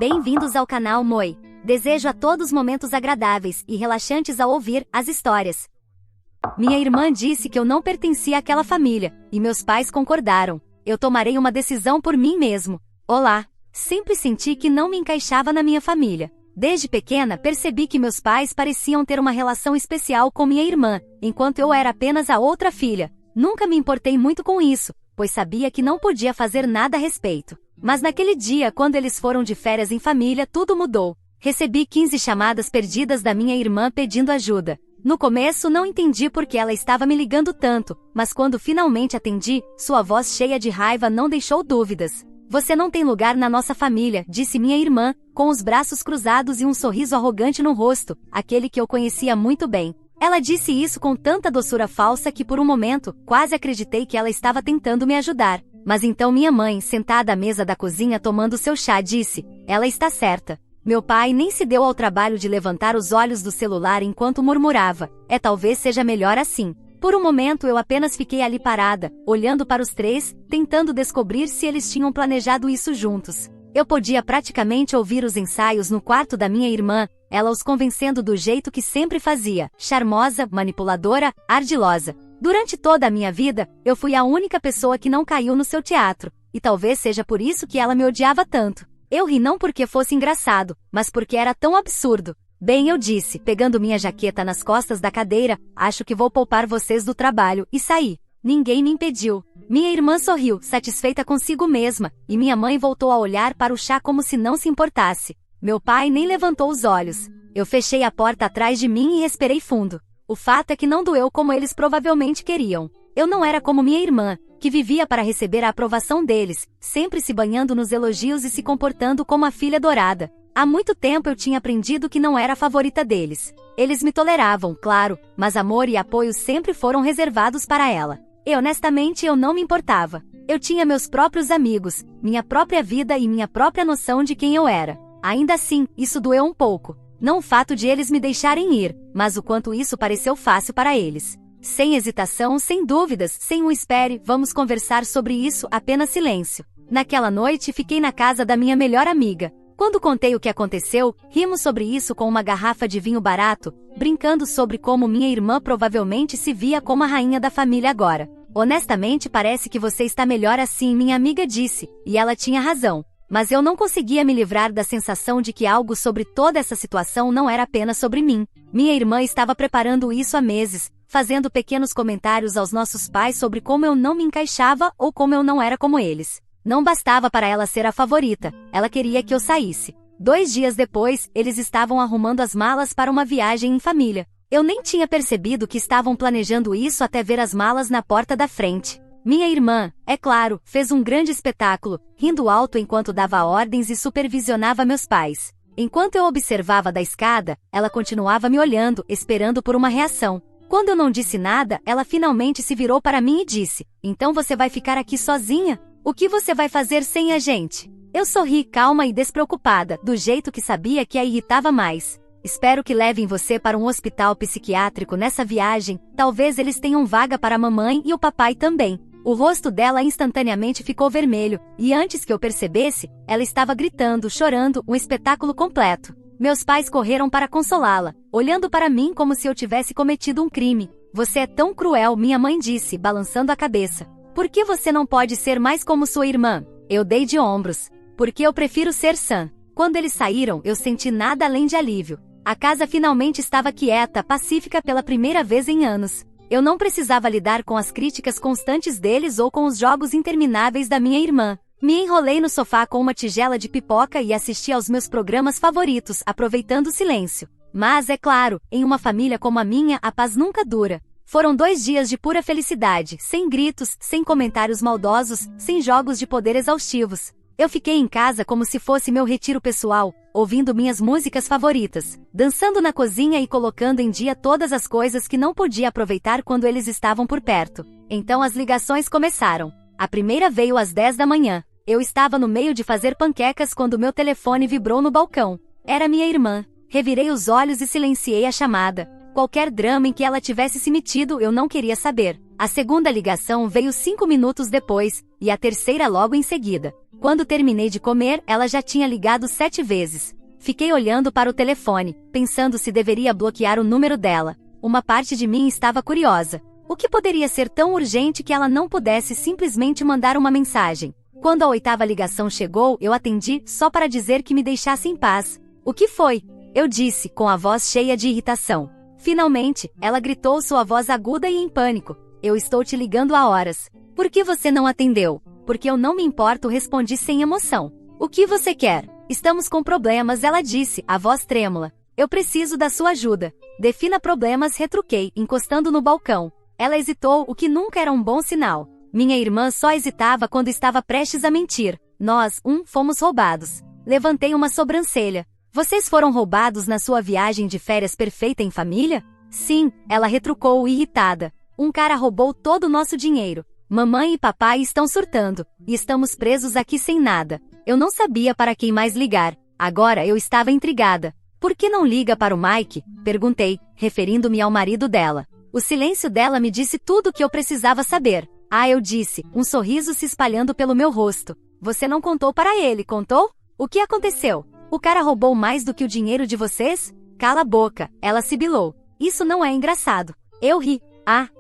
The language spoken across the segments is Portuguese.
Bem-vindos ao canal Moi. Desejo a todos momentos agradáveis e relaxantes ao ouvir as histórias. Minha irmã disse que eu não pertencia àquela família, e meus pais concordaram. Eu tomarei uma decisão por mim mesmo. Olá! Sempre senti que não me encaixava na minha família. Desde pequena percebi que meus pais pareciam ter uma relação especial com minha irmã, enquanto eu era apenas a outra filha. Nunca me importei muito com isso, pois sabia que não podia fazer nada a respeito. Mas naquele dia, quando eles foram de férias em família, tudo mudou. Recebi 15 chamadas perdidas da minha irmã pedindo ajuda. No começo não entendi por que ela estava me ligando tanto, mas quando finalmente atendi, sua voz cheia de raiva não deixou dúvidas. Você não tem lugar na nossa família, disse minha irmã, com os braços cruzados e um sorriso arrogante no rosto, aquele que eu conhecia muito bem. Ela disse isso com tanta doçura falsa que por um momento, quase acreditei que ela estava tentando me ajudar. Mas então minha mãe, sentada à mesa da cozinha tomando seu chá, disse: ela está certa. Meu pai nem se deu ao trabalho de levantar os olhos do celular enquanto murmurava: talvez seja melhor assim. Por um momento eu apenas fiquei ali parada, olhando para os três, tentando descobrir se eles tinham planejado isso juntos. Eu podia praticamente ouvir os ensaios no quarto da minha irmã, ela os convencendo do jeito que sempre fazia, charmosa, manipuladora, ardilosa. Durante toda a minha vida, eu fui a única pessoa que não caiu no seu teatro, e talvez seja por isso que ela me odiava tanto. Eu ri não porque fosse engraçado, mas porque era tão absurdo. Bem, eu disse, pegando minha jaqueta nas costas da cadeira, acho que vou poupar vocês do trabalho, e saí. Ninguém me impediu. Minha irmã sorriu, satisfeita consigo mesma, e minha mãe voltou a olhar para o chá como se não se importasse. Meu pai nem levantou os olhos. Eu fechei a porta atrás de mim e respirei fundo. O fato é que não doeu como eles provavelmente queriam. Eu não era como minha irmã, que vivia para receber a aprovação deles, sempre se banhando nos elogios e se comportando como a filha dourada. Há muito tempo eu tinha aprendido que não era a favorita deles. Eles me toleravam, claro, mas amor e apoio sempre foram reservados para ela. Honestamente, eu não me importava. Eu tinha meus próprios amigos, minha própria vida e minha própria noção de quem eu era. Ainda assim, isso doeu um pouco. Não o fato de eles me deixarem ir, mas o quanto isso pareceu fácil para eles. Sem hesitação, sem dúvidas, sem um espere, vamos conversar sobre isso, apenas silêncio. Naquela noite fiquei na casa da minha melhor amiga. Quando contei o que aconteceu, rimos sobre isso com uma garrafa de vinho barato, brincando sobre como minha irmã provavelmente se via como a rainha da família agora. Honestamente, parece que você está melhor assim, minha amiga disse, e ela tinha razão. Mas eu não conseguia me livrar da sensação de que algo sobre toda essa situação não era apenas sobre mim. Minha irmã estava preparando isso há meses, fazendo pequenos comentários aos nossos pais sobre como eu não me encaixava ou como eu não era como eles. Não bastava para ela ser a favorita, ela queria que eu saísse. 2 dias depois, eles estavam arrumando as malas para uma viagem em família. Eu nem tinha percebido que estavam planejando isso até ver as malas na porta da frente. Minha irmã, é claro, fez um grande espetáculo, rindo alto enquanto dava ordens e supervisionava meus pais. Enquanto eu observava da escada, ela continuava me olhando, esperando por uma reação. Quando eu não disse nada, ela finalmente se virou para mim e disse: então você vai ficar aqui sozinha? O que você vai fazer sem a gente? Eu sorri calma e despreocupada, do jeito que sabia que a irritava mais. Espero que levem você para um hospital psiquiátrico nessa viagem, talvez eles tenham vaga para a mamãe e o papai também. O rosto dela instantaneamente ficou vermelho, e antes que eu percebesse, ela estava gritando, chorando, um espetáculo completo. Meus pais correram para consolá-la, olhando para mim como se eu tivesse cometido um crime. Você é tão cruel, minha mãe disse, balançando a cabeça. Por que você não pode ser mais como sua irmã? Eu dei de ombros. Porque eu prefiro ser sã. Quando eles saíram, eu senti nada além de alívio. A casa finalmente estava quieta, pacífica pela primeira vez em anos. Eu não precisava lidar com as críticas constantes deles ou com os jogos intermináveis da minha irmã. Me enrolei no sofá com uma tigela de pipoca e assisti aos meus programas favoritos, aproveitando o silêncio. Mas, é claro, em uma família como a minha, a paz nunca dura. Foram 2 dias de pura felicidade, sem gritos, sem comentários maldosos, sem jogos de poder exaustivos. Eu fiquei em casa como se fosse meu retiro pessoal, ouvindo minhas músicas favoritas, dançando na cozinha e colocando em dia todas as coisas que não podia aproveitar quando eles estavam por perto. Então as ligações começaram. A primeira veio às 10 da manhã. Eu estava no meio de fazer panquecas quando meu telefone vibrou no balcão. Era minha irmã. Revirei os olhos e silenciei a chamada. Qualquer drama em que ela tivesse se metido eu não queria saber. A segunda ligação veio 5 minutos depois, e a terceira logo em seguida. Quando terminei de comer, ela já tinha ligado 7 vezes. Fiquei olhando para o telefone, pensando se deveria bloquear o número dela. Uma parte de mim estava curiosa. O que poderia ser tão urgente que ela não pudesse simplesmente mandar uma mensagem? Quando a 8ª ligação chegou, eu atendi só para dizer que me deixasse em paz. O que foi? Eu disse, com a voz cheia de irritação. Finalmente, ela gritou sua voz aguda e em pânico. Eu estou te ligando há horas. Por que você não atendeu? Porque eu não me importo, respondi sem emoção. O que você quer? Estamos com problemas, ela disse, a voz trêmula. Eu preciso da sua ajuda. Defina problemas, retruquei, encostando no balcão. Ela hesitou, o que nunca era um bom sinal. Minha irmã só hesitava quando estava prestes a mentir. Nós, fomos roubados. Levantei uma sobrancelha. Vocês foram roubados na sua viagem de férias perfeita em família? Sim, ela retrucou, irritada. Um cara roubou todo o nosso dinheiro. Mamãe e papai estão surtando, e estamos presos aqui sem nada. Eu não sabia para quem mais ligar. Agora eu estava intrigada. Por que não liga para o Mike? Perguntei, referindo-me ao marido dela. O silêncio dela me disse tudo o que eu precisava saber. Eu disse, um sorriso se espalhando pelo meu rosto. Você não contou para ele, contou? O que aconteceu? O cara roubou mais do que o dinheiro de vocês? Cala a boca, ela sibilou. Isso não é engraçado. Eu ri.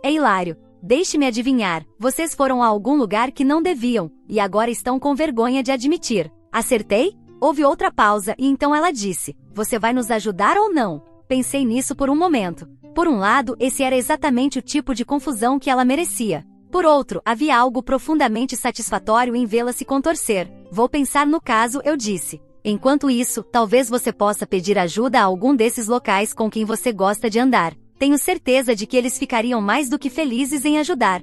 É hilário. Deixe-me adivinhar, vocês foram a algum lugar que não deviam, e agora estão com vergonha de admitir. Acertei? Houve outra pausa e então ela disse, você vai nos ajudar ou não? Pensei nisso por um momento. Por um lado, esse era exatamente o tipo de confusão que ela merecia. Por outro, havia algo profundamente satisfatório em vê-la se contorcer. Vou pensar no caso, eu disse. Enquanto isso, talvez você possa pedir ajuda a algum desses locais com quem você gosta de andar. Tenho certeza de que eles ficariam mais do que felizes em ajudar.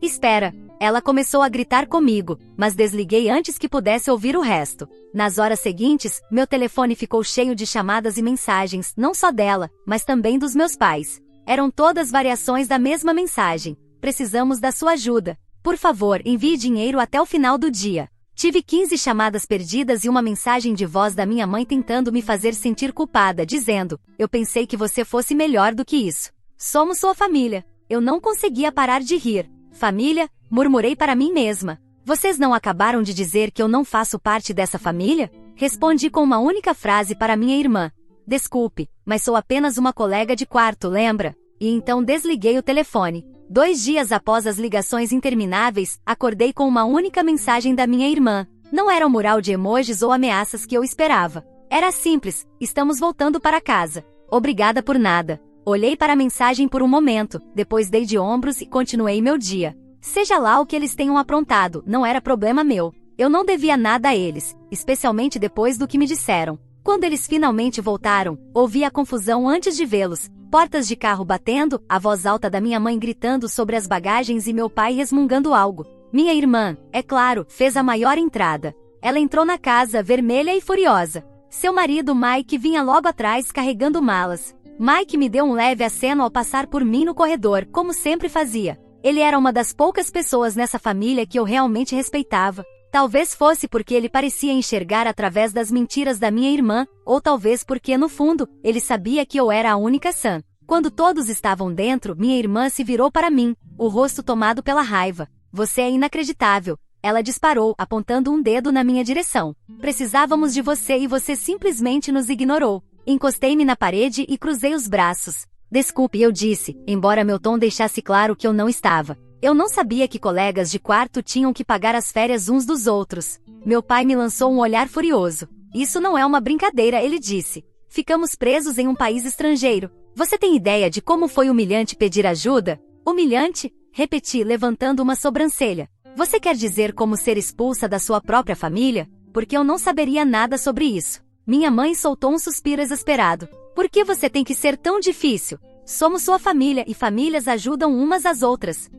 Espera. Ela começou a gritar comigo, mas desliguei antes que pudesse ouvir o resto. Nas horas seguintes, meu telefone ficou cheio de chamadas e mensagens, não só dela, mas também dos meus pais. Eram todas variações da mesma mensagem. Precisamos da sua ajuda. Por favor, envie dinheiro até o final do dia. Tive 15 chamadas perdidas e uma mensagem de voz da minha mãe tentando me fazer sentir culpada, dizendo, eu pensei que você fosse melhor do que isso. Somos sua família. Eu não conseguia parar de rir. Família? Murmurei para mim mesma. Vocês não acabaram de dizer que eu não faço parte dessa família? Respondi com uma única frase para minha irmã. Desculpe, mas sou apenas uma colega de quarto, lembra? E então desliguei o telefone. 2 dias após as ligações intermináveis, acordei com uma única mensagem da minha irmã. Não era um mural de emojis ou ameaças que eu esperava. Era simples, estamos voltando para casa. Obrigada por nada. Olhei para a mensagem por um momento, depois dei de ombros e continuei meu dia. Seja lá o que eles tenham aprontado, não era problema meu. Eu não devia nada a eles, especialmente depois do que me disseram. Quando eles finalmente voltaram, ouvi a confusão antes de vê-los. Portas de carro batendo, a voz alta da minha mãe gritando sobre as bagagens e meu pai resmungando algo. Minha irmã, é claro, fez a maior entrada. Ela entrou na casa, vermelha e furiosa. Seu marido Mike vinha logo atrás carregando malas. Mike me deu um leve aceno ao passar por mim no corredor, como sempre fazia. Ele era uma das poucas pessoas nessa família que eu realmente respeitava. Talvez fosse porque ele parecia enxergar através das mentiras da minha irmã, ou talvez porque, no fundo, ele sabia que eu era a única sã. Quando todos estavam dentro, minha irmã se virou para mim, o rosto tomado pela raiva. Você é inacreditável. Ela disparou, apontando um dedo na minha direção. Precisávamos de você e você simplesmente nos ignorou. Encostei-me na parede e cruzei os braços. Desculpe, eu disse, embora meu tom deixasse claro que eu não estava. Eu não sabia que colegas de quarto tinham que pagar as férias uns dos outros. Meu pai me lançou um olhar furioso. Isso não é uma brincadeira, ele disse. Ficamos presos em um país estrangeiro. Você tem ideia de como foi humilhante pedir ajuda? Humilhante? Repeti, levantando uma sobrancelha. Você quer dizer como ser expulsa da sua própria família? Porque eu não saberia nada sobre isso. Minha mãe soltou um suspiro exasperado. Por que você tem que ser tão difícil? Somos sua família e famílias ajudam umas às outras.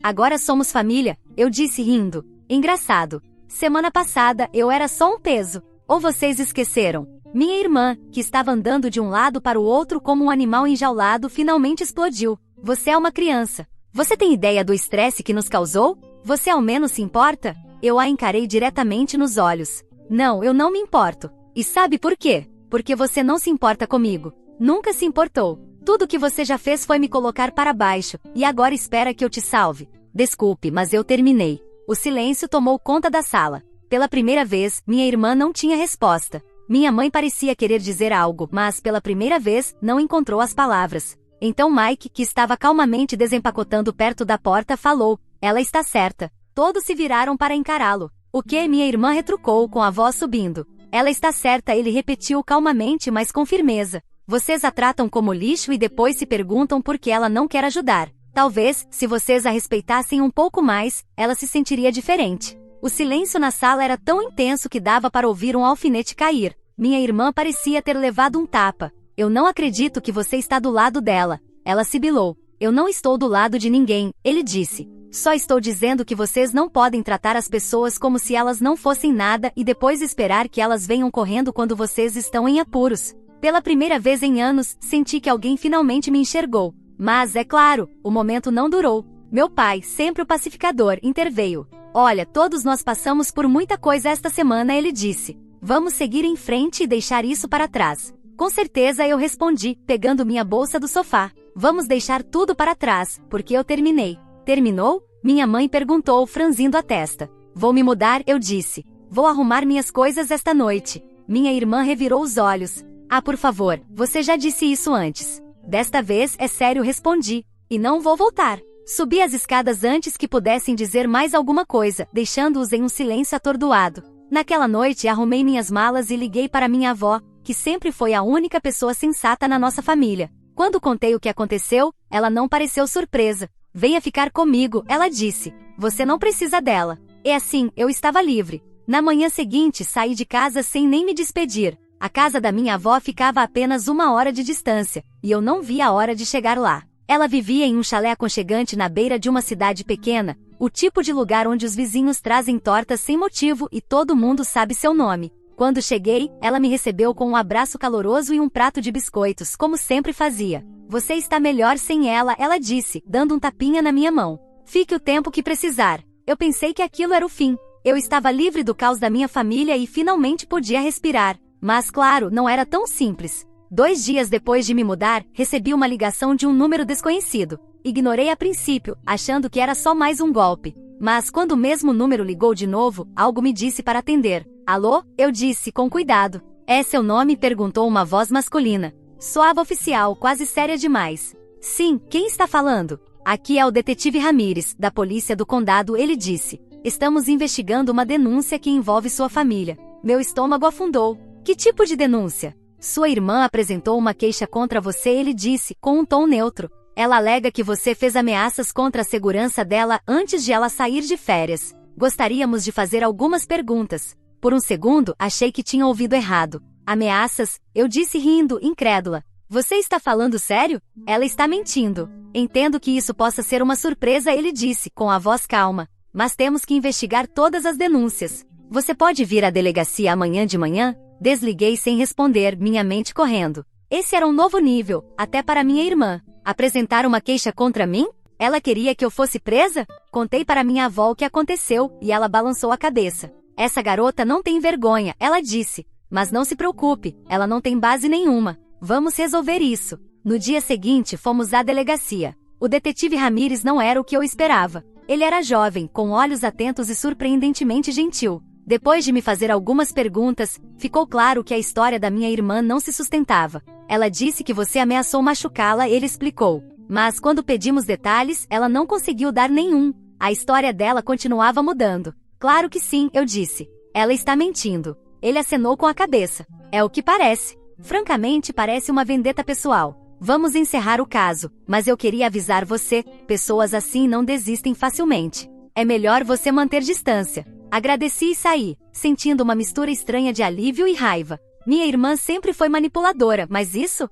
Agora somos família, eu disse rindo. Engraçado. Semana passada eu era só um peso. Ou vocês esqueceram? Minha irmã, que estava andando de um lado para o outro como um animal enjaulado, finalmente explodiu. Você é uma criança. Você tem ideia do estresse que nos causou? Você ao menos se importa? Eu a encarei diretamente nos olhos. Não, eu não me importo. E sabe por quê? Porque você não se importa comigo. Nunca se importou. Tudo que você já fez foi me colocar para baixo, e agora espera que eu te salve. Desculpe, mas eu terminei. O silêncio tomou conta da sala. Pela primeira vez, minha irmã não tinha resposta. Minha mãe parecia querer dizer algo, mas pela primeira vez, não encontrou as palavras. Então Mike, que estava calmamente desempacotando perto da porta, falou: "Ela está certa." Todos se viraram para encará-lo. "O que?" minha irmã retrucou com a voz subindo. "Ela está certa", ele repetiu calmamente, mas com firmeza. "Vocês a tratam como lixo e depois se perguntam por que ela não quer ajudar. Talvez, se vocês a respeitassem um pouco mais, ela se sentiria diferente." O silêncio na sala era tão intenso que dava para ouvir um alfinete cair. Minha irmã parecia ter levado um tapa. "Eu não acredito que você está do lado dela." Ela sibilou. "Eu não estou do lado de ninguém", ele disse. "Só estou dizendo que vocês não podem tratar as pessoas como se elas não fossem nada e depois esperar que elas venham correndo quando vocês estão em apuros." Pela primeira vez em anos, senti que alguém finalmente me enxergou. Mas, é claro, o momento não durou. Meu pai, sempre o pacificador, interveio. "Olha, todos nós passamos por muita coisa esta semana", ele disse. "Vamos seguir em frente e deixar isso para trás." "Com certeza", eu respondi, pegando minha bolsa do sofá. "Vamos deixar tudo para trás, porque eu terminei." "Terminou?" minha mãe perguntou, franzindo a testa. "Vou me mudar", eu disse. "Vou arrumar minhas coisas esta noite." Minha irmã revirou os olhos. "Ah, por favor, você já disse isso antes." "Desta vez é sério", respondi. "E não vou voltar." Subi as escadas antes que pudessem dizer mais alguma coisa, deixando-os em um silêncio atordoado. Naquela noite arrumei minhas malas e liguei para minha avó, que sempre foi a única pessoa sensata na nossa família. Quando contei o que aconteceu, ela não pareceu surpresa. "Venha ficar comigo", ela disse. "Você não precisa dela." E assim, eu estava livre. Na manhã seguinte saí de casa sem nem me despedir. A casa da minha avó ficava a apenas 1 hora de distância, e eu não via a hora de chegar lá. Ela vivia em um chalé aconchegante na beira de uma cidade pequena, o tipo de lugar onde os vizinhos trazem tortas sem motivo e todo mundo sabe seu nome. Quando cheguei, ela me recebeu com um abraço caloroso e um prato de biscoitos, como sempre fazia. "Você está melhor sem ela", ela disse, dando um tapinha na minha mão. "Fique o tempo que precisar." Eu pensei que aquilo era o fim. Eu estava livre do caos da minha família e finalmente podia respirar. Mas claro, não era tão simples. 2 dias depois de me mudar, recebi uma ligação de um número desconhecido. Ignorei a princípio, achando que era só mais um golpe. Mas quando o mesmo número ligou de novo, algo me disse para atender. "Alô?", eu disse com cuidado. "É seu nome?", perguntou uma voz masculina. Soava oficial, quase séria demais. "Sim, quem está falando?" "Aqui é o detetive Ramírez, da polícia do condado", ele disse. "Estamos investigando uma denúncia que envolve sua família." Meu estômago afundou. "Que tipo de denúncia?" "Sua irmã apresentou uma queixa contra você", ele disse, com um tom neutro. "Ela alega que você fez ameaças contra a segurança dela antes de ela sair de férias. Gostaríamos de fazer algumas perguntas." Por um segundo, achei que tinha ouvido errado. "Ameaças?", eu disse rindo, incrédula. "Você está falando sério?" "Ela está mentindo." "Entendo que isso possa ser uma surpresa", ele disse, com a voz calma. "Mas temos que investigar todas as denúncias. Você pode vir à delegacia amanhã de manhã?" Desliguei sem responder, minha mente correndo. Esse era um novo nível, até para minha irmã. Apresentar uma queixa contra mim? Ela queria que eu fosse presa? Contei para minha avó o que aconteceu, e ela balançou a cabeça. "Essa garota não tem vergonha", ela disse. "Mas não se preocupe, ela não tem base nenhuma. Vamos resolver isso." No dia seguinte fomos à delegacia. O detetive Ramírez não era o que eu esperava. Ele era jovem, com olhos atentos e surpreendentemente gentil. Depois de me fazer algumas perguntas, ficou claro que a história da minha irmã não se sustentava. "Ela disse que você ameaçou machucá-la", ele explicou. "Mas quando pedimos detalhes, ela não conseguiu dar nenhum. A história dela continuava mudando." "Claro que sim", eu disse. "Ela está mentindo." Ele acenou com a cabeça. "É o que parece. Francamente, parece uma vendetta pessoal. Vamos encerrar o caso, mas eu queria avisar você, pessoas assim não desistem facilmente. É melhor você manter distância." Agradeci e saí, sentindo uma mistura estranha de alívio e raiva. Minha irmã sempre foi manipuladora, mas isso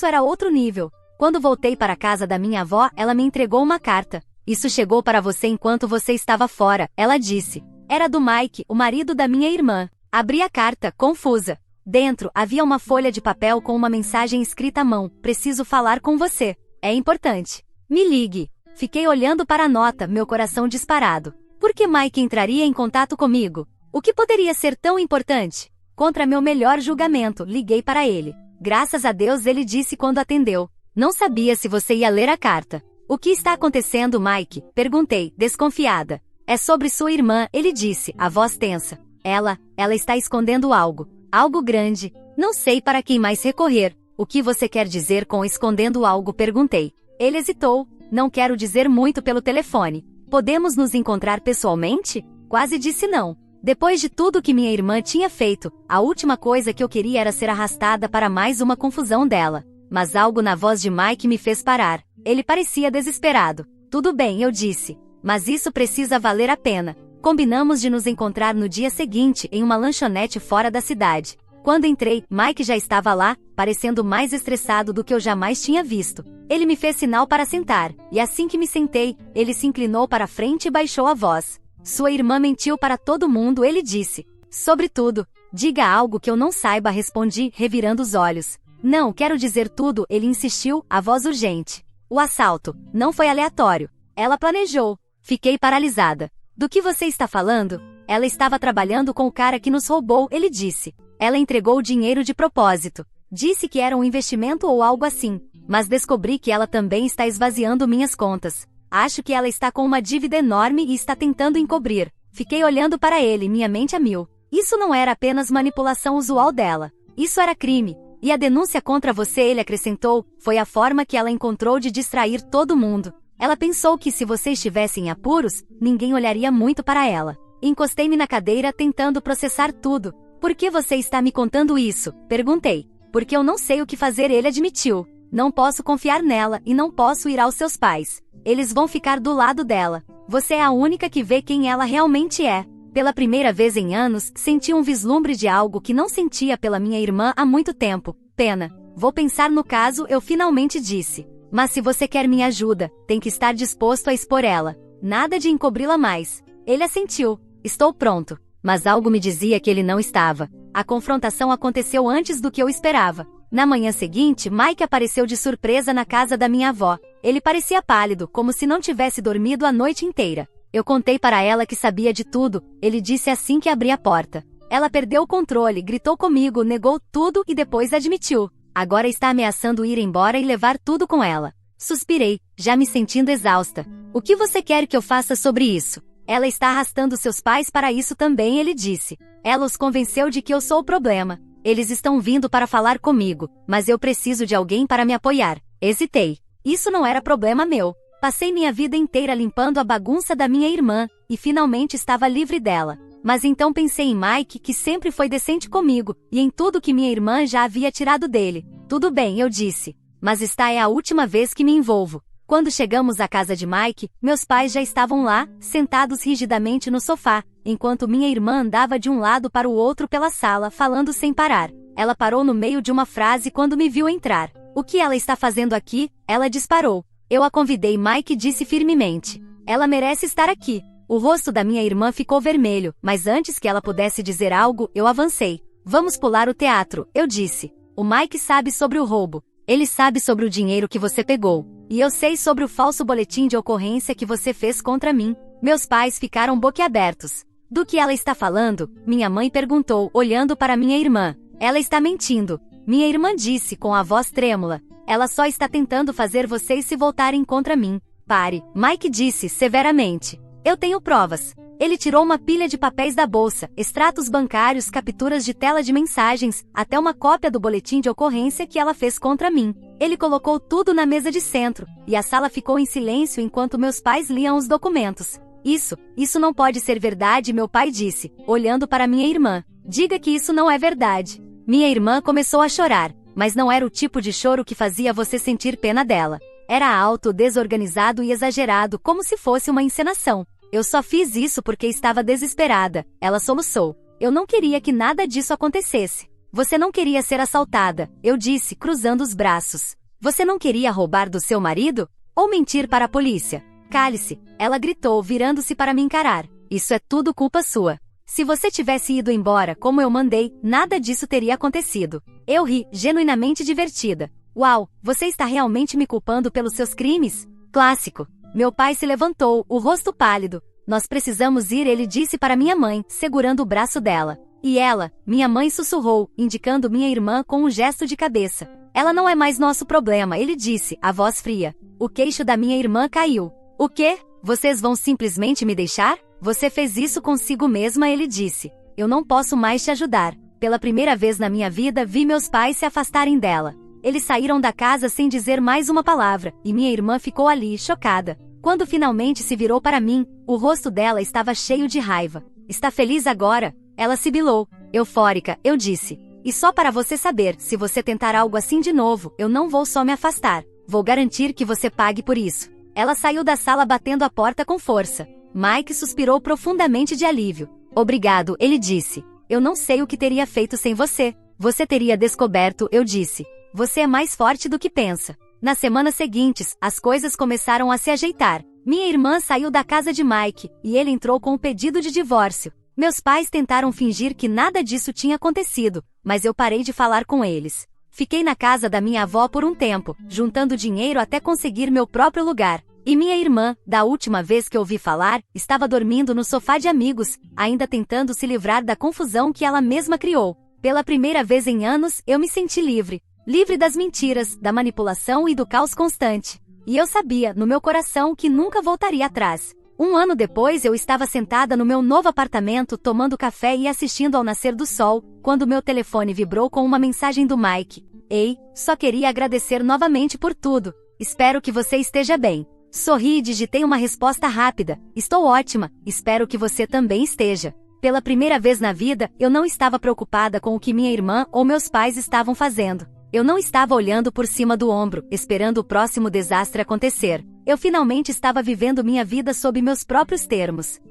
era outro nível. Quando voltei para a casa da minha avó, ela me entregou uma carta. "Isso chegou para você enquanto você estava fora", ela disse. Era do Mike, o marido da minha irmã. Abri a carta, confusa. Dentro, havia uma folha de papel com uma mensagem escrita à mão. "Preciso falar com você. É importante. Me ligue." Fiquei olhando para a nota, meu coração disparado. Por que Mike entraria em contato comigo? O que poderia ser tão importante? Contra meu melhor julgamento, liguei para ele. Graças a Deus, ele disse quando atendeu. Não sabia se você ia ler a carta. O que está acontecendo, Mike? Perguntei, desconfiada. É sobre sua irmã, ele disse, a voz tensa. Ela está escondendo algo. Algo grande. Não sei para quem mais recorrer. O que você quer dizer com escondendo algo? Perguntei. Ele hesitou. Não quero dizer muito pelo telefone. Podemos nos encontrar pessoalmente? Quase disse não. Depois de tudo que minha irmã tinha feito, a última coisa que eu queria era ser arrastada para mais uma confusão dela. Mas algo na voz de Mike me fez parar. Ele parecia desesperado. Tudo bem, eu disse. Mas isso precisa valer a pena. Combinamos de nos encontrar no dia seguinte em uma lanchonete fora da cidade. Quando entrei, Mike já estava lá, parecendo mais estressado do que eu jamais tinha visto. Ele me fez sinal para sentar, e assim que me sentei, ele se inclinou para a frente e baixou a voz. Sua irmã mentiu para todo mundo, ele disse. Sobretudo, diga algo que eu não saiba, respondi, revirando os olhos. Não, quero dizer tudo, ele insistiu, a voz urgente. O assalto não foi aleatório. Ela planejou. Fiquei paralisada. Do que você está falando? Ela estava trabalhando com o cara que nos roubou, ele disse. Ela entregou o dinheiro de propósito. Disse que era um investimento ou algo assim. Mas descobri que ela também está esvaziando minhas contas. Acho que ela está com uma dívida enorme e está tentando encobrir. Fiquei olhando para ele, minha mente a mil. Isso não era apenas manipulação usual dela. Isso era crime. E a denúncia contra você, ele acrescentou, foi a forma que ela encontrou de distrair todo mundo. Ela pensou que se você estivesse em apuros, ninguém olharia muito para ela. Encostei-me na cadeira tentando processar tudo. Por que você está me contando isso? Perguntei. Porque eu não sei o que fazer, ele admitiu. Não posso confiar nela e não posso ir aos seus pais. Eles vão ficar do lado dela. Você é a única que vê quem ela realmente é. Pela primeira vez em anos, senti um vislumbre de algo que não sentia pela minha irmã há muito tempo. Pena. Vou pensar no caso, eu finalmente disse. Mas se você quer minha ajuda, tem que estar disposto a expor ela. Nada de encobri-la mais. Ele assentiu. Estou pronto. Mas algo me dizia que ele não estava. A confrontação aconteceu antes do que eu esperava. Na manhã seguinte, Mike apareceu de surpresa na casa da minha avó. Ele parecia pálido, como se não tivesse dormido a noite inteira. Eu contei para ela que sabia de tudo, ele disse assim que abri a porta. Ela perdeu o controle, gritou comigo, negou tudo e depois admitiu. Agora está ameaçando ir embora e levar tudo com ela. Suspirei, já me sentindo exausta. O que você quer que eu faça sobre isso? Ela está arrastando seus pais para isso também, ele disse. Ela os convenceu de que eu sou o problema. Eles estão vindo para falar comigo, mas eu preciso de alguém para me apoiar. Hesitei. Isso não era problema meu. Passei minha vida inteira limpando a bagunça da minha irmã, e finalmente estava livre dela. Mas então pensei em Mike, que sempre foi decente comigo, e em tudo que minha irmã já havia tirado dele. Tudo bem, eu disse. Mas esta é a última vez que me envolvo. Quando chegamos à casa de Mike, meus pais já estavam lá, sentados rigidamente no sofá, enquanto minha irmã andava de um lado para o outro pela sala, falando sem parar. Ela parou no meio de uma frase quando me viu entrar. O que ela está fazendo aqui? Ela disparou. Eu a convidei, Mike disse firmemente. Ela merece estar aqui. O rosto da minha irmã ficou vermelho, mas antes que ela pudesse dizer algo, eu avancei. Vamos pular o teatro, eu disse. O Mike sabe sobre o roubo. Ele sabe sobre o dinheiro que você pegou. E eu sei sobre o falso boletim de ocorrência que você fez contra mim. Meus pais ficaram boquiabertos. Do que ela está falando? Minha mãe perguntou, olhando para minha irmã. Ela está mentindo. Minha irmã disse com a voz trêmula. Ela só está tentando fazer vocês se voltarem contra mim. Pare, Mike disse severamente. Eu tenho provas. Ele tirou uma pilha de papéis da bolsa, extratos bancários, capturas de tela de mensagens, até uma cópia do boletim de ocorrência que ela fez contra mim. Ele colocou tudo na mesa de centro, e a sala ficou em silêncio enquanto meus pais liam os documentos. Isso não pode ser verdade, meu pai disse, olhando para minha irmã. Diga que isso não é verdade. Minha irmã começou a chorar. Mas não era o tipo de choro que fazia você sentir pena dela. Era alto, desorganizado e exagerado, como se fosse uma encenação. Eu só fiz isso porque estava desesperada, ela soluçou. Eu não queria que nada disso acontecesse. Você não queria ser assaltada, eu disse, cruzando os braços. Você não queria roubar do seu marido? Ou mentir para a polícia? Cale-se, ela gritou, virando-se para me encarar. Isso é tudo culpa sua. Se você tivesse ido embora como eu mandei, nada disso teria acontecido. Eu ri, genuinamente divertida. Uau, você está realmente me culpando pelos seus crimes? Clássico. Meu pai se levantou, o rosto pálido. Nós precisamos ir, ele disse para minha mãe, segurando o braço dela. E ela, minha mãe sussurrou, indicando minha irmã com um gesto de cabeça. Ela não é mais nosso problema, ele disse, a voz fria. O queixo da minha irmã caiu. O quê? Vocês vão simplesmente me deixar? Você fez isso consigo mesma, ele disse. Eu não posso mais te ajudar. Pela primeira vez na minha vida vi meus pais se afastarem dela. Eles saíram da casa sem dizer mais uma palavra, e minha irmã ficou ali, chocada. Quando finalmente se virou para mim, o rosto dela estava cheio de raiva. Está feliz agora? Ela sibilou. Eufórica, eu disse. E só para você saber, se você tentar algo assim de novo, eu não vou só me afastar. Vou garantir que você pague por isso. Ela saiu da sala batendo a porta com força. Mike suspirou profundamente de alívio. Obrigado, ele disse. Eu não sei o que teria feito sem você. Você teria descoberto, eu disse. Você é mais forte do que pensa. Nas semanas seguintes, as coisas começaram a se ajeitar. Minha irmã saiu da casa de Mike, e ele entrou com um pedido de divórcio. Meus pais tentaram fingir que nada disso tinha acontecido, mas eu parei de falar com eles. Fiquei na casa da minha avó por um tempo, juntando dinheiro até conseguir meu próprio lugar. E minha irmã, da última vez que ouvi falar, estava dormindo no sofá de amigos, ainda tentando se livrar da confusão que ela mesma criou. Pela primeira vez em anos, eu me senti livre. Livre das mentiras, da manipulação e do caos constante. E eu sabia, no meu coração, que nunca voltaria atrás. Um ano depois eu estava sentada no meu novo apartamento tomando café e assistindo ao nascer do sol, quando meu telefone vibrou com uma mensagem do Mike. Ei, só queria agradecer novamente por tudo. Espero que você esteja bem. Sorri e digitei uma resposta rápida. Estou ótima, espero que você também esteja. Pela primeira vez na vida, eu não estava preocupada com o que minha irmã ou meus pais estavam fazendo. Eu não estava olhando por cima do ombro, esperando o próximo desastre acontecer. Eu finalmente estava vivendo minha vida sob meus próprios termos.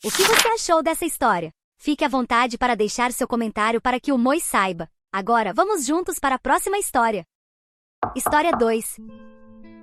O que você achou dessa história? Fique à vontade para deixar seu comentário para que o Moi saiba. Agora, vamos juntos para a próxima história. História 2.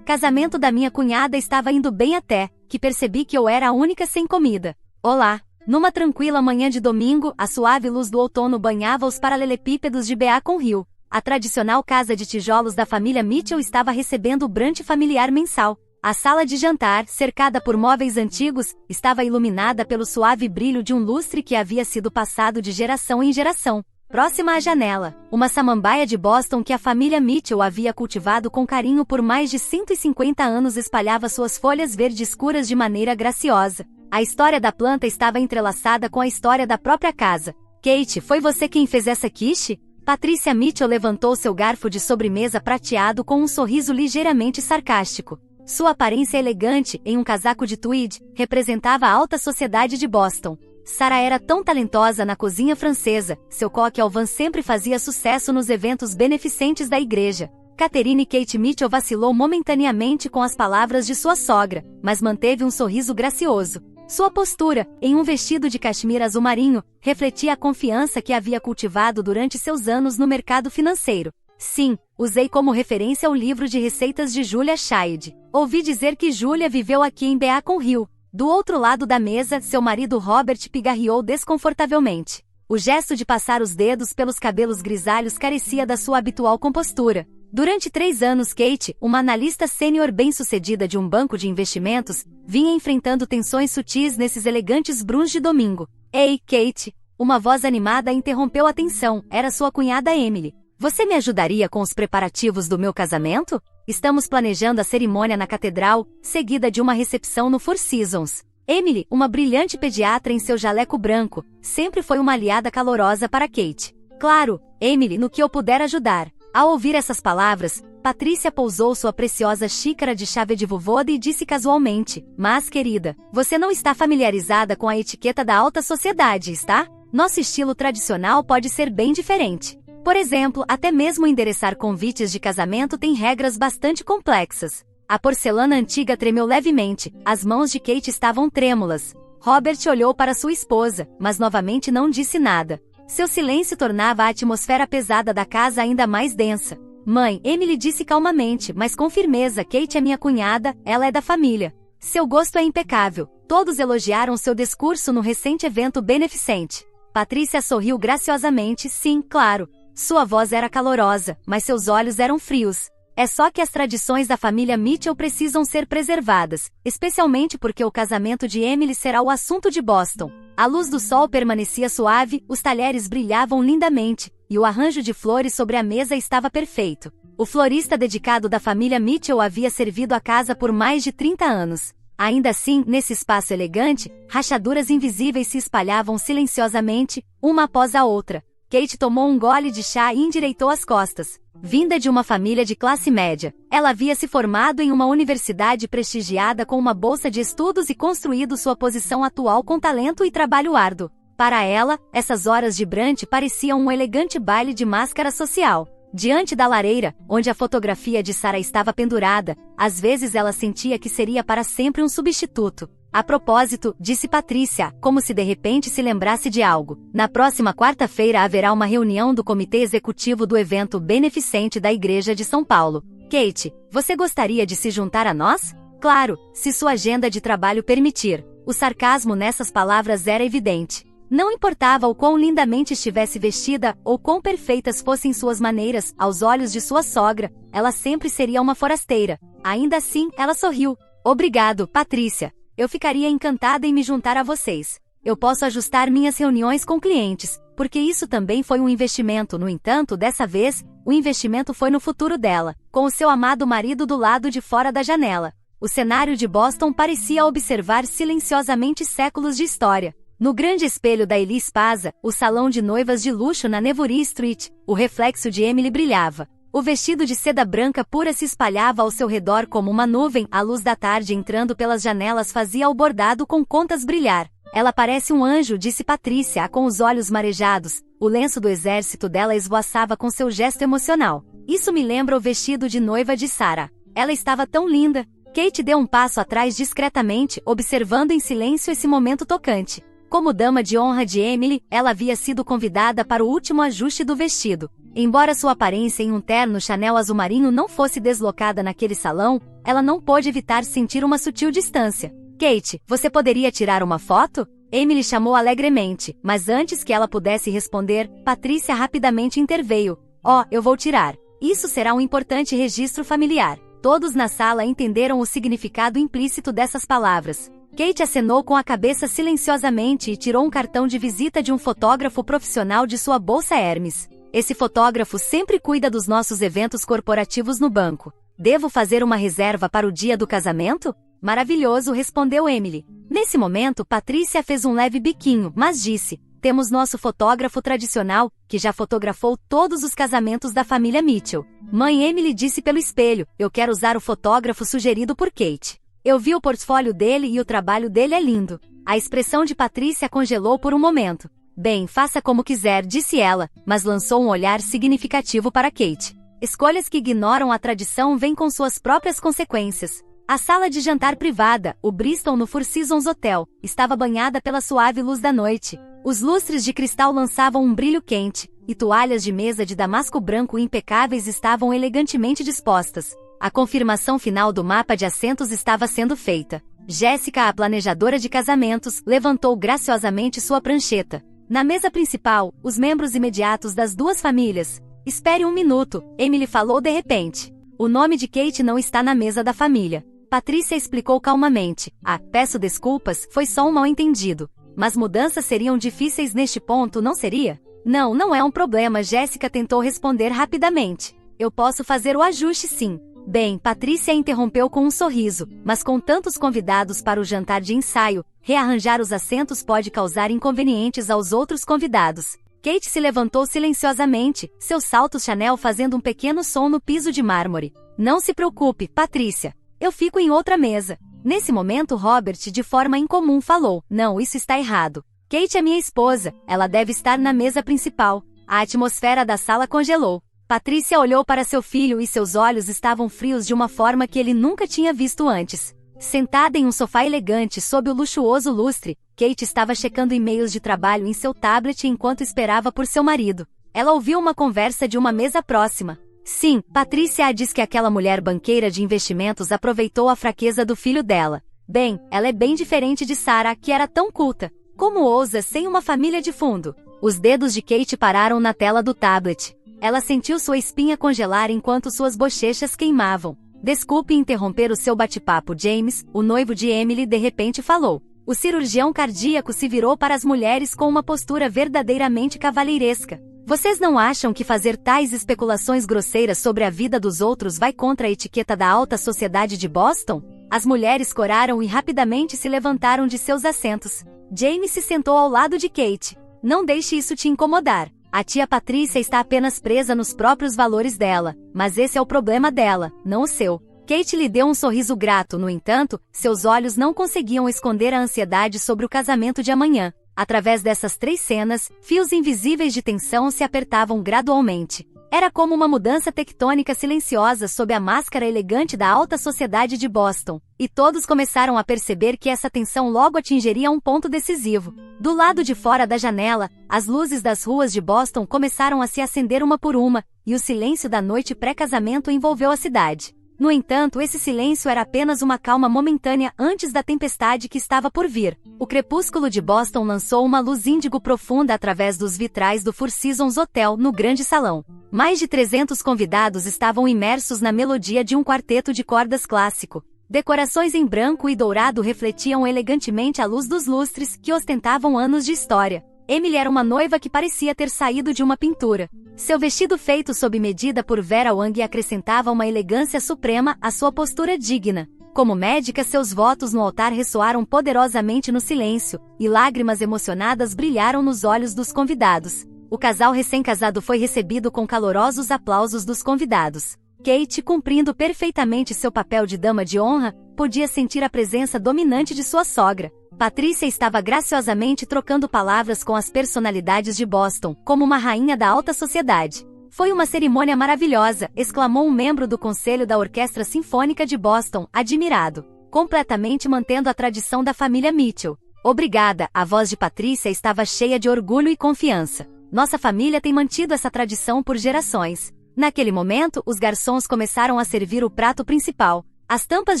Casamento da minha cunhada estava indo bem até que percebi que eu era a única sem comida. Olá! Numa tranquila manhã de domingo, a suave luz do outono banhava os paralelepípedos de Beacon Hill. A tradicional casa de tijolos da família Mitchell estava recebendo o brunch familiar mensal. A sala de jantar, cercada por móveis antigos, estava iluminada pelo suave brilho de um lustre que havia sido passado de geração em geração. Próxima à janela, uma samambaia de Boston que a família Mitchell havia cultivado com carinho por mais de 150 anos espalhava suas folhas verde escuras de maneira graciosa. A história da planta estava entrelaçada com a história da própria casa. Kate, foi você quem fez essa quiche? Patrícia Mitchell levantou seu garfo de sobremesa prateado com um sorriso ligeiramente sarcástico. Sua aparência elegante, em um casaco de tweed, representava a alta sociedade de Boston. Sarah era tão talentosa na cozinha francesa, seu coque ao vin sempre fazia sucesso nos eventos beneficentes da igreja. Catherine Kate Mitchell vacilou momentaneamente com as palavras de sua sogra, mas manteve um sorriso gracioso. Sua postura, em um vestido de cachemira azul marinho, refletia a confiança que havia cultivado durante seus anos no mercado financeiro. Sim, usei como referência o livro de receitas de Julia Child. Ouvi dizer que Julia viveu aqui em Beacon Hill. Do outro lado da mesa, seu marido Robert pigarreou desconfortavelmente. O gesto de passar os dedos pelos cabelos grisalhos carecia da sua habitual compostura. Durante 3 anos Kate, uma analista sênior bem-sucedida de um banco de investimentos, vinha enfrentando tensões sutis nesses elegantes brunch de domingo. Ei, Kate! Uma voz animada interrompeu a tensão, era sua cunhada Emily. Você me ajudaria com os preparativos do meu casamento? Estamos planejando a cerimônia na catedral, seguida de uma recepção no Four Seasons. Emily, uma brilhante pediatra em seu jaleco branco, sempre foi uma aliada calorosa para Kate. Claro, Emily, no que eu puder ajudar. Ao ouvir essas palavras, Patrícia pousou sua preciosa xícara de chave de vovô e disse casualmente, mas querida, você não está familiarizada com a etiqueta da alta sociedade, está? Nosso estilo tradicional pode ser bem diferente. Por exemplo, até mesmo endereçar convites de casamento tem regras bastante complexas. A porcelana antiga tremeu levemente, as mãos de Kate estavam trêmulas. Robert olhou para sua esposa, mas novamente não disse nada. Seu silêncio tornava a atmosfera pesada da casa ainda mais densa. Mãe, Emily disse calmamente, mas com firmeza, Kate é minha cunhada, ela é da família. Seu gosto é impecável. Todos elogiaram seu discurso no recente evento beneficente. Patrícia sorriu graciosamente, sim, claro. Sua voz era calorosa, mas seus olhos eram frios. É só que as tradições da família Mitchell precisam ser preservadas, especialmente porque o casamento de Emily será o assunto de Boston. A luz do sol permanecia suave, os talheres brilhavam lindamente, e o arranjo de flores sobre a mesa estava perfeito. O florista dedicado da família Mitchell havia servido a casa por mais de 30 anos. Ainda assim, nesse espaço elegante, rachaduras invisíveis se espalhavam silenciosamente, uma após a outra. Kate tomou um gole de chá e endireitou as costas. Vinda de uma família de classe média, ela havia se formado em uma universidade prestigiada com uma bolsa de estudos e construído sua posição atual com talento e trabalho árduo. Para ela, essas horas de brunch pareciam um elegante baile de máscara social. Diante da lareira, onde a fotografia de Sarah estava pendurada, às vezes ela sentia que seria para sempre um substituto. A propósito, disse Patrícia, como se de repente se lembrasse de algo. Na próxima quarta-feira haverá uma reunião do comitê executivo do evento beneficente da Igreja de São Paulo. Kate, você gostaria de se juntar a nós? Claro, se sua agenda de trabalho permitir. O sarcasmo nessas palavras era evidente. Não importava o quão lindamente estivesse vestida, ou quão perfeitas fossem suas maneiras, aos olhos de sua sogra, ela sempre seria uma forasteira. Ainda assim, ela sorriu. Obrigado, Patrícia. Eu ficaria encantada em me juntar a vocês. Eu posso ajustar minhas reuniões com clientes, porque isso também foi um investimento. No entanto, dessa vez, o investimento foi no futuro dela, com o seu amado marido do lado de fora da janela. O cenário de Boston parecia observar silenciosamente séculos de história. No grande espelho da Elise Spaza, o salão de noivas de luxo na Nevury Street, o reflexo de Emily brilhava. O vestido de seda branca pura se espalhava ao seu redor como uma nuvem, a luz da tarde entrando pelas janelas fazia o bordado com contas brilhar. Ela parece um anjo, disse Patrícia, com os olhos marejados. O lenço do exército dela esvoaçava com seu gesto emocional. Isso me lembra o vestido de noiva de Sarah. Ela estava tão linda. Kate deu um passo atrás discretamente, observando em silêncio esse momento tocante. Como dama de honra de Emily, ela havia sido convidada para o último ajuste do vestido. Embora sua aparência em um terno Chanel azul marinho não fosse deslocada naquele salão, ela não pôde evitar sentir uma sutil distância. Kate, você poderia tirar uma foto? Emily chamou alegremente, mas antes que ela pudesse responder, Patrícia rapidamente interveio. Oh, eu vou tirar. Isso será um importante registro familiar. Todos na sala entenderam o significado implícito dessas palavras. Kate acenou com a cabeça silenciosamente e tirou um cartão de visita de um fotógrafo profissional de sua bolsa Hermes. Esse fotógrafo sempre cuida dos nossos eventos corporativos no banco. Devo fazer uma reserva para o dia do casamento? Maravilhoso, respondeu Emily. Nesse momento, Patrícia fez um leve biquinho, mas disse: temos nosso fotógrafo tradicional, que já fotografou todos os casamentos da família Mitchell. Mãe Emily disse pelo espelho: eu quero usar o fotógrafo sugerido por Kate. Eu vi o portfólio dele e o trabalho dele é lindo. A expressão de Patrícia congelou por um momento. Bem, faça como quiser, disse ela, mas lançou um olhar significativo para Kate. Escolhas que ignoram a tradição vêm com suas próprias consequências. A sala de jantar privada, o Bristol no Four Seasons Hotel, estava banhada pela suave luz da noite. Os lustres de cristal lançavam um brilho quente, e toalhas de mesa de damasco branco impecáveis estavam elegantemente dispostas. A confirmação final do mapa de assentos estava sendo feita. Jéssica, a planejadora de casamentos, levantou graciosamente sua prancheta. Na mesa principal, os membros imediatos das duas famílias. Espere um minuto, Emily falou de repente. O nome de Kate não está na mesa da família. Patrícia explicou calmamente. Peço desculpas, foi só um mal-entendido. Mas mudanças seriam difíceis neste ponto, não seria? Não, não é um problema, Jéssica tentou responder rapidamente. Eu posso fazer o ajuste sim. Bem, Patrícia interrompeu com um sorriso, mas com tantos convidados para o jantar de ensaio, rearranjar os assentos pode causar inconvenientes aos outros convidados. Kate se levantou silenciosamente, seus saltos Chanel fazendo um pequeno som no piso de mármore. Não se preocupe, Patrícia. Eu fico em outra mesa. Nesse momento Robert de forma incomum falou: não, isso está errado. Kate é minha esposa, ela deve estar na mesa principal. A atmosfera da sala congelou. Patrícia olhou para seu filho e seus olhos estavam frios de uma forma que ele nunca tinha visto antes. Sentada em um sofá elegante sob o luxuoso lustre, Kate estava checando e-mails de trabalho em seu tablet enquanto esperava por seu marido. Ela ouviu uma conversa de uma mesa próxima. Sim, Patrícia diz que aquela mulher banqueira de investimentos aproveitou a fraqueza do filho dela. Bem, ela é bem diferente de Sarah, que era tão culta. Como ousa sem uma família de fundo? Os dedos de Kate pararam na tela do tablet. Ela sentiu sua espinha congelar enquanto suas bochechas queimavam. Desculpe interromper o seu bate-papo, James, o noivo de Emily de repente falou. O cirurgião cardíaco se virou para as mulheres com uma postura verdadeiramente cavalheiresca. Vocês não acham que fazer tais especulações grosseiras sobre a vida dos outros vai contra a etiqueta da alta sociedade de Boston? As mulheres coraram e rapidamente se levantaram de seus assentos. James se sentou ao lado de Kate. Não deixe isso te incomodar. A tia Patrícia está apenas presa nos próprios valores dela, mas esse é o problema dela, não o seu. Kate lhe deu um sorriso grato, no entanto, seus olhos não conseguiam esconder a ansiedade sobre o casamento de amanhã. Através dessas 3 cenas, fios invisíveis de tensão se apertavam gradualmente. Era como uma mudança tectônica silenciosa sob a máscara elegante da alta sociedade de Boston, e todos começaram a perceber que essa tensão logo atingiria um ponto decisivo. Do lado de fora da janela, as luzes das ruas de Boston começaram a se acender uma por uma, e o silêncio da noite pré-casamento envolveu a cidade. No entanto, esse silêncio era apenas uma calma momentânea antes da tempestade que estava por vir. O crepúsculo de Boston lançou uma luz índigo profunda através dos vitrais do Four Seasons Hotel no grande salão. Mais de 300 convidados estavam imersos na melodia de um quarteto de cordas clássico. Decorações em branco e dourado refletiam elegantemente a luz dos lustres que ostentavam anos de história. Emily era uma noiva que parecia ter saído de uma pintura. Seu vestido feito sob medida por Vera Wang acrescentava uma elegância suprema à sua postura digna. Como médica, seus votos no altar ressoaram poderosamente no silêncio, e lágrimas emocionadas brilharam nos olhos dos convidados. O casal recém-casado foi recebido com calorosos aplausos dos convidados. Kate, cumprindo perfeitamente seu papel de dama de honra, podia sentir a presença dominante de sua sogra. Patrícia estava graciosamente trocando palavras com as personalidades de Boston, como uma rainha da alta sociedade. Foi uma cerimônia maravilhosa, exclamou um membro do conselho da Orquestra Sinfônica de Boston, admirado, completamente mantendo a tradição da família Mitchell. Obrigada, a voz de Patrícia estava cheia de orgulho e confiança. Nossa família tem mantido essa tradição por gerações. Naquele momento, os garçons começaram a servir o prato principal. As tampas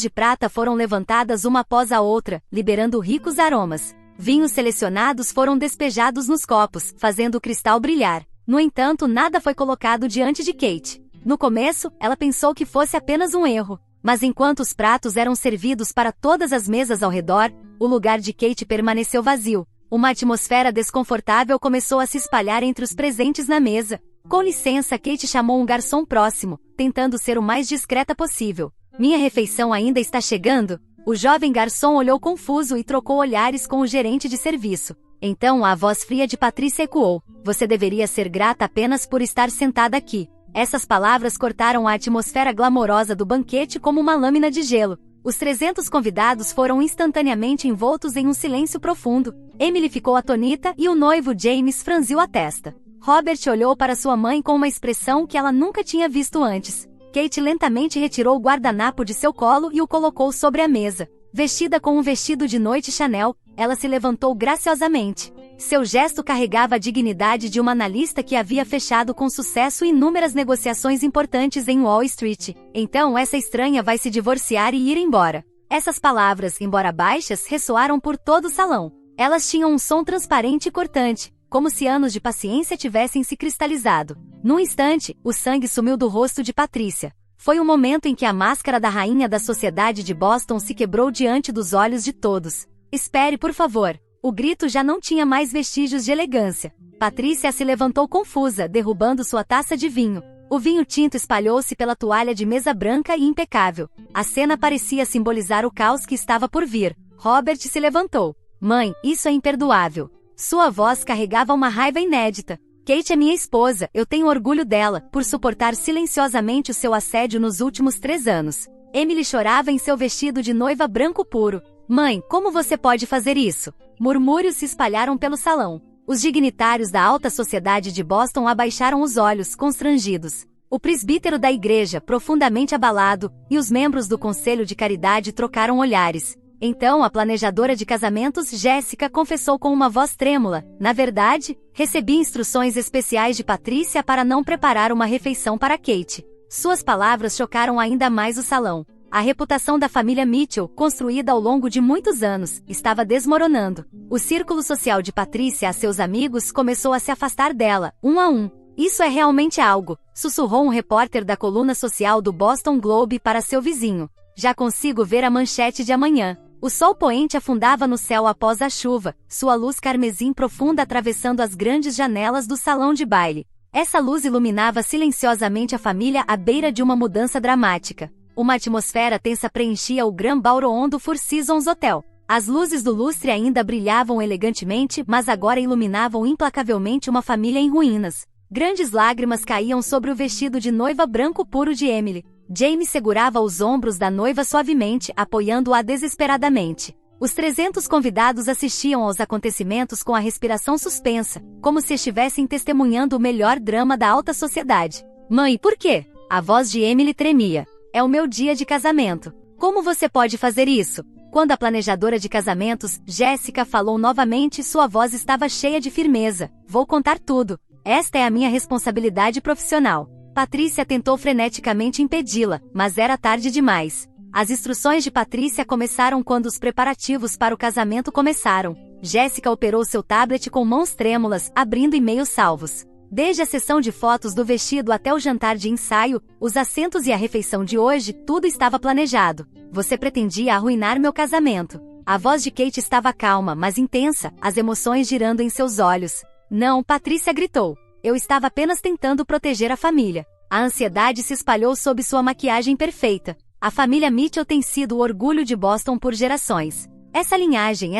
de prata foram levantadas uma após a outra, liberando ricos aromas. Vinhos selecionados foram despejados nos copos, fazendo o cristal brilhar. No entanto, nada foi colocado diante de Kate. No começo, ela pensou que fosse apenas um erro. Mas enquanto os pratos eram servidos para todas as mesas ao redor, o lugar de Kate permaneceu vazio. Uma atmosfera desconfortável começou a se espalhar entre os presentes na mesa. Com licença, Kate chamou um garçom próximo, tentando ser o mais discreta possível. Minha refeição ainda está chegando? O jovem garçom olhou confuso e trocou olhares com o gerente de serviço. Então a voz fria de Patrícia ecoou. Você deveria ser grata apenas por estar sentada aqui. Essas palavras cortaram a atmosfera glamourosa do banquete como uma lâmina de gelo. Os 300 convidados foram instantaneamente envoltos em um silêncio profundo. Emily ficou atonita e o noivo James franziu a testa. Robert olhou para sua mãe com uma expressão que ela nunca tinha visto antes. Kate lentamente retirou o guardanapo de seu colo e o colocou sobre a mesa. Vestida com um vestido de noite Chanel, ela se levantou graciosamente. Seu gesto carregava a dignidade de uma analista que havia fechado com sucesso inúmeras negociações importantes em Wall Street. Então essa estranha vai se divorciar e ir embora. Essas palavras, embora baixas, ressoaram por todo o salão. Elas tinham um som transparente e cortante, como se anos de paciência tivessem se cristalizado. Num instante, o sangue sumiu do rosto de Patrícia. Foi o momento em que a máscara da rainha da sociedade de Boston se quebrou diante dos olhos de todos. Espere, por favor. O grito já não tinha mais vestígios de elegância. Patrícia se levantou confusa, derrubando sua taça de vinho. O vinho tinto espalhou-se pela toalha de mesa branca e impecável. A cena parecia simbolizar o caos que estava por vir. Robert se levantou. Mãe, isso é imperdoável. Sua voz carregava uma raiva inédita. Kate é minha esposa, eu tenho orgulho dela, por suportar silenciosamente o seu assédio nos últimos 3 anos. Emily chorava em seu vestido de noiva branco puro. Mãe, como você pode fazer isso? Murmúrios se espalharam pelo salão. Os dignitários da alta sociedade de Boston abaixaram os olhos, constrangidos. O presbítero da igreja, profundamente abalado, e os membros do conselho de caridade trocaram olhares. Então a planejadora de casamentos, Jéssica, confessou com uma voz trêmula. Na verdade, recebi instruções especiais de Patrícia para não preparar uma refeição para Kate. Suas palavras chocaram ainda mais o salão. A reputação da família Mitchell, construída ao longo de muitos anos, estava desmoronando. O círculo social de Patrícia a seus amigos começou a se afastar dela, um a um. Isso é realmente algo, sussurrou um repórter da coluna social do Boston Globe para seu vizinho. Já consigo ver a manchete de amanhã. O sol poente afundava no céu após a chuva, sua luz carmesim profunda atravessando as grandes janelas do salão de baile. Essa luz iluminava silenciosamente a família à beira de uma mudança dramática. Uma atmosfera tensa preenchia o Grand Ballroom do Four Seasons Hotel. As luzes do lustre ainda brilhavam elegantemente, mas agora iluminavam implacavelmente uma família em ruínas. Grandes lágrimas caíam sobre o vestido de noiva branco puro de Emily. James segurava os ombros da noiva suavemente, apoiando-a desesperadamente. Os 300 convidados assistiam aos acontecimentos com a respiração suspensa, como se estivessem testemunhando o melhor drama da alta sociedade. Mãe, por quê? A voz de Emily tremia. É o meu dia de casamento. Como você pode fazer isso? Quando a planejadora de casamentos, Jessica, falou novamente, sua voz estava cheia de firmeza. Vou contar tudo. Esta é a minha responsabilidade profissional. Patrícia tentou freneticamente impedi-la, mas era tarde demais. As instruções de Patrícia começaram quando os preparativos para o casamento começaram. Jessica operou seu tablet com mãos trêmulas, abrindo e-mails salvos. Desde a sessão de fotos do vestido até o jantar de ensaio, os assentos e a refeição de hoje, tudo estava planejado. Você pretendia arruinar meu casamento. A voz de Kate estava calma, mas intensa, as emoções girando em seus olhos. Não, Patrícia gritou. Eu estava apenas tentando proteger a família. A ansiedade se espalhou sob sua maquiagem perfeita. A família Mitchell tem sido o orgulho de Boston por gerações. Essa linhagem,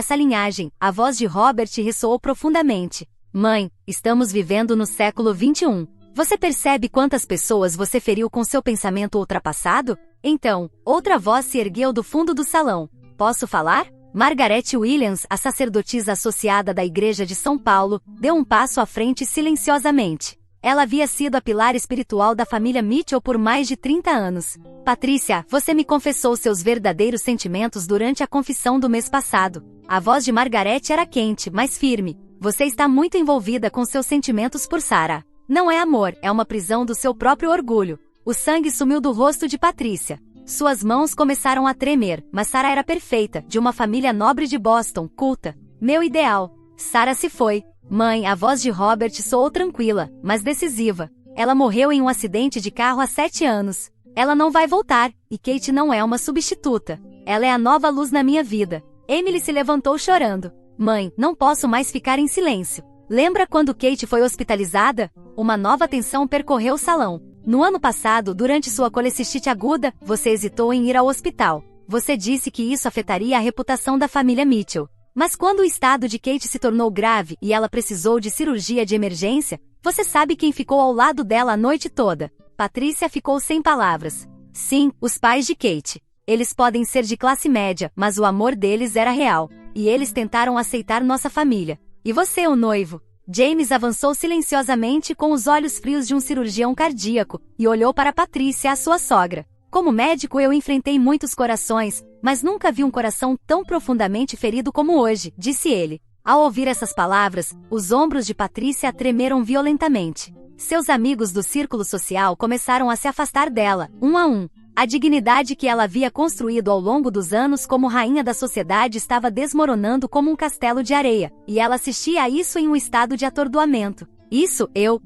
a voz de Robert ressoou profundamente. Mãe, estamos vivendo no século XXI. Você percebe quantas pessoas você feriu com seu pensamento ultrapassado? Então, outra voz se ergueu do fundo do salão. Posso falar? Margaret Williams, a sacerdotisa associada da Igreja de São Paulo, deu um passo à frente silenciosamente. Ela havia sido a pilar espiritual da família Mitchell por mais de 30 anos. Patrícia, você me confessou seus verdadeiros sentimentos durante a confissão do mês passado. A voz de Margaret era quente, mas firme. Você está muito envolvida com seus sentimentos por Sarah. Não é amor, é uma prisão do seu próprio orgulho. O sangue sumiu do rosto de Patrícia. Suas mãos começaram a tremer, mas Sarah era perfeita, de uma família nobre de Boston, culta. Meu ideal. Sarah se foi. Mãe, a voz de Robert soou tranquila, mas decisiva. Ela morreu em um acidente de carro há 7 anos. Ela não vai voltar, e Kate não é uma substituta. Ela é a nova luz na minha vida. Emily se levantou chorando. Mãe, não posso mais ficar em silêncio. Lembra quando Kate foi hospitalizada? Uma nova tensão percorreu o salão. No ano passado, durante sua colecistite aguda, você hesitou em ir ao hospital. Você disse que isso afetaria a reputação da família Mitchell. Mas quando o estado de Kate se tornou grave e ela precisou de cirurgia de emergência, você sabe quem ficou ao lado dela a noite toda? Patrícia ficou sem palavras. Sim, os pais de Kate. Eles podem ser de classe média, mas o amor deles era real. E eles tentaram aceitar nossa família. E você, o noivo? James avançou silenciosamente com os olhos frios de um cirurgião cardíaco, e olhou para Patrícia, a sua sogra. Como médico eu enfrentei muitos corações, mas nunca vi um coração tão profundamente ferido como hoje, disse ele. Ao ouvir essas palavras, os ombros de Patrícia tremeram violentamente. Seus amigos do círculo social começaram a se afastar dela, um a um. A dignidade que ela havia construído ao longo dos anos como rainha da sociedade estava desmoronando como um castelo de areia, e ela assistia a isso em um estado de atordoamento.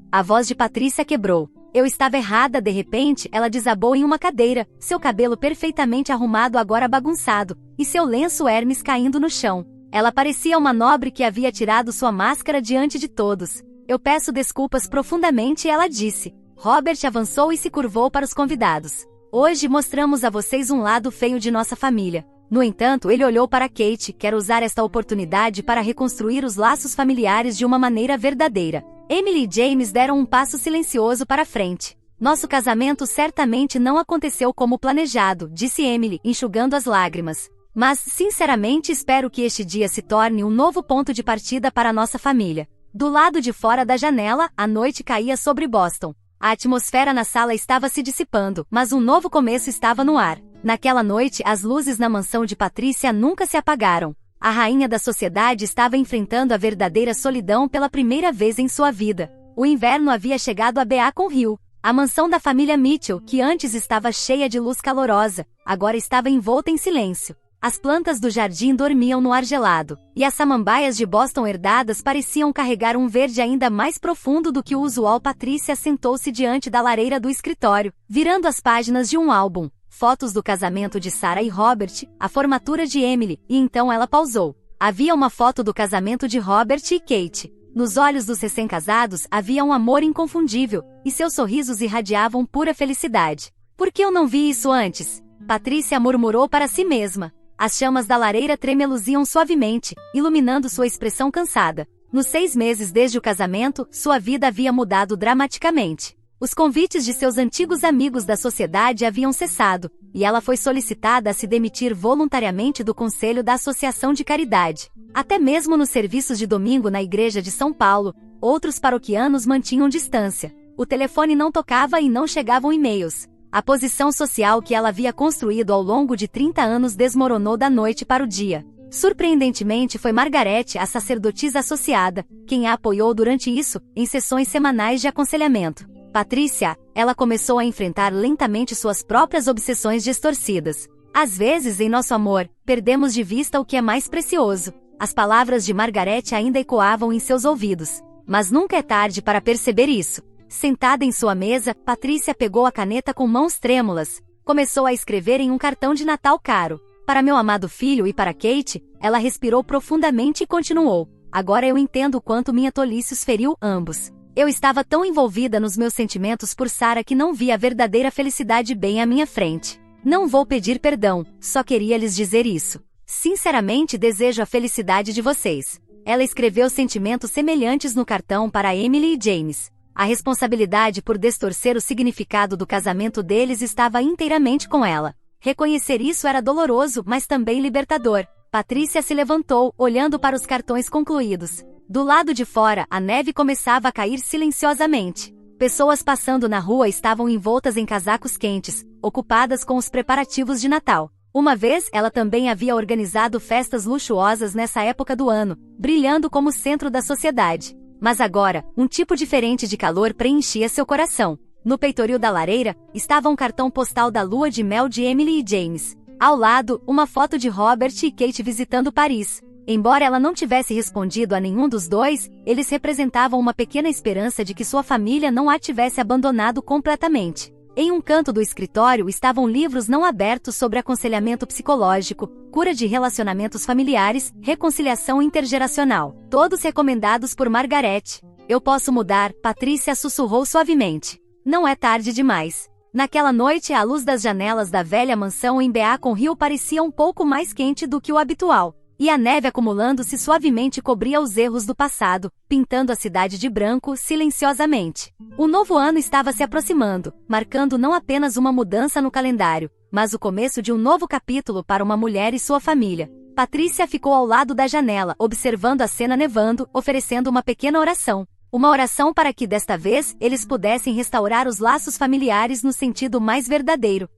A voz de Patrícia quebrou. Eu estava errada, de repente, ela desabou em uma cadeira, seu cabelo perfeitamente arrumado agora bagunçado, e seu lenço Hermes caindo no chão. Ela parecia uma nobre que havia tirado sua máscara diante de todos. Eu peço desculpas profundamente, ela disse. Robert avançou e se curvou para os convidados. Hoje mostramos a vocês um lado feio de nossa família. No entanto, ele olhou para Kate, quer usar esta oportunidade para reconstruir os laços familiares de uma maneira verdadeira. Emily e James deram um passo silencioso para frente. Nosso casamento certamente não aconteceu como planejado, disse Emily, enxugando as lágrimas. Mas, sinceramente, espero que este dia se torne um novo ponto de partida para nossa família. Do lado de fora da janela, a noite caía sobre Boston. A atmosfera na sala estava se dissipando, mas um novo começo estava no ar. Naquela noite, as luzes na mansão de Patrícia nunca se apagaram. A rainha da sociedade estava enfrentando a verdadeira solidão pela primeira vez em sua vida. O inverno havia chegado a Beacon Hill. A mansão da família Mitchell, que antes estava cheia de luz calorosa, agora estava envolta em silêncio. As plantas do jardim dormiam no ar gelado, e as samambaias de Boston herdadas pareciam carregar um verde ainda mais profundo do que o usual. Patrícia sentou-se diante da lareira do escritório, virando as páginas de um álbum, fotos do casamento de Sarah e Robert, a formatura de Emily, e então ela pausou. Havia uma foto do casamento de Robert e Kate. Nos olhos dos recém-casados havia um amor inconfundível, e seus sorrisos irradiavam pura felicidade. Por que eu não vi isso antes? Patrícia murmurou para si mesma. As chamas da lareira tremeluziam suavemente, iluminando sua expressão cansada. Nos 6 meses desde o casamento, sua vida havia mudado dramaticamente. Os convites de seus antigos amigos da sociedade haviam cessado, e ela foi solicitada a se demitir voluntariamente do conselho da Associação de Caridade. Até mesmo nos serviços de domingo na igreja de São Paulo, outros paroquianos mantinham distância. O telefone não tocava e não chegavam e-mails. A posição social que ela havia construído ao longo de 30 anos desmoronou da noite para o dia. Surpreendentemente, foi Margaret, a sacerdotisa associada, quem a apoiou durante isso, em sessões semanais de aconselhamento. Patrícia, ela começou a enfrentar lentamente suas próprias obsessões distorcidas. Às vezes, em nosso amor, perdemos de vista o que é mais precioso. As palavras de Margaret ainda ecoavam em seus ouvidos. Mas nunca é tarde para perceber isso. Sentada em sua mesa, Patrícia pegou a caneta com mãos trêmulas. Começou a escrever em um cartão de Natal caro. Para meu amado filho e para Kate, ela respirou profundamente e continuou. Agora eu entendo o quanto minha tolice os feriu ambos. Eu estava tão envolvida nos meus sentimentos por Sarah que não vi a verdadeira felicidade bem à minha frente. Não vou pedir perdão, só queria lhes dizer isso. Sinceramente desejo a felicidade de vocês. Ela escreveu sentimentos semelhantes no cartão para Emily e James. A responsabilidade por distorcer o significado do casamento deles estava inteiramente com ela. Reconhecer isso era doloroso, mas também libertador. Patrícia se levantou, olhando para os cartões concluídos. Do lado de fora, a neve começava a cair silenciosamente. Pessoas passando na rua estavam envoltas em casacos quentes, ocupadas com os preparativos de Natal. Uma vez, ela também havia organizado festas luxuosas nessa época do ano, brilhando como centro da sociedade. Mas agora, um tipo diferente de calor preenchia seu coração. No peitoril da lareira, estava um cartão postal da lua de mel de Emily e James. Ao lado, uma foto de Robert e Kate visitando Paris. Embora ela não tivesse respondido a nenhum dos dois, eles representavam uma pequena esperança de que sua família não a tivesse abandonado completamente. Em um canto do escritório estavam livros não abertos sobre aconselhamento psicológico, cura de relacionamentos familiares, reconciliação intergeracional. Todos recomendados por Margaret. Eu posso mudar, Patrícia sussurrou suavemente. Não é tarde demais. Naquela noite, a luz das janelas da velha mansão em Beacon Hill parecia um pouco mais quente do que o habitual. E a neve acumulando-se suavemente cobria os erros do passado, pintando a cidade de branco silenciosamente. O novo ano estava se aproximando, marcando não apenas uma mudança no calendário, mas o começo de um novo capítulo para uma mulher e sua família. Patrícia ficou ao lado da janela, observando a cena nevando, oferecendo uma pequena oração. Uma oração para que, desta vez, eles pudessem restaurar os laços familiares no sentido mais verdadeiro.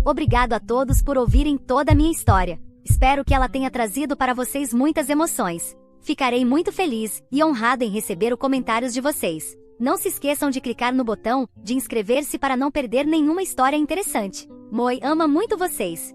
Obrigado a todos por ouvirem toda a minha história. Espero que ela tenha trazido para vocês muitas emoções. Ficarei muito feliz e honrada em receber os comentários de vocês. Não se esqueçam de clicar no botão de inscrever-se para não perder nenhuma história interessante. Moi ama muito vocês.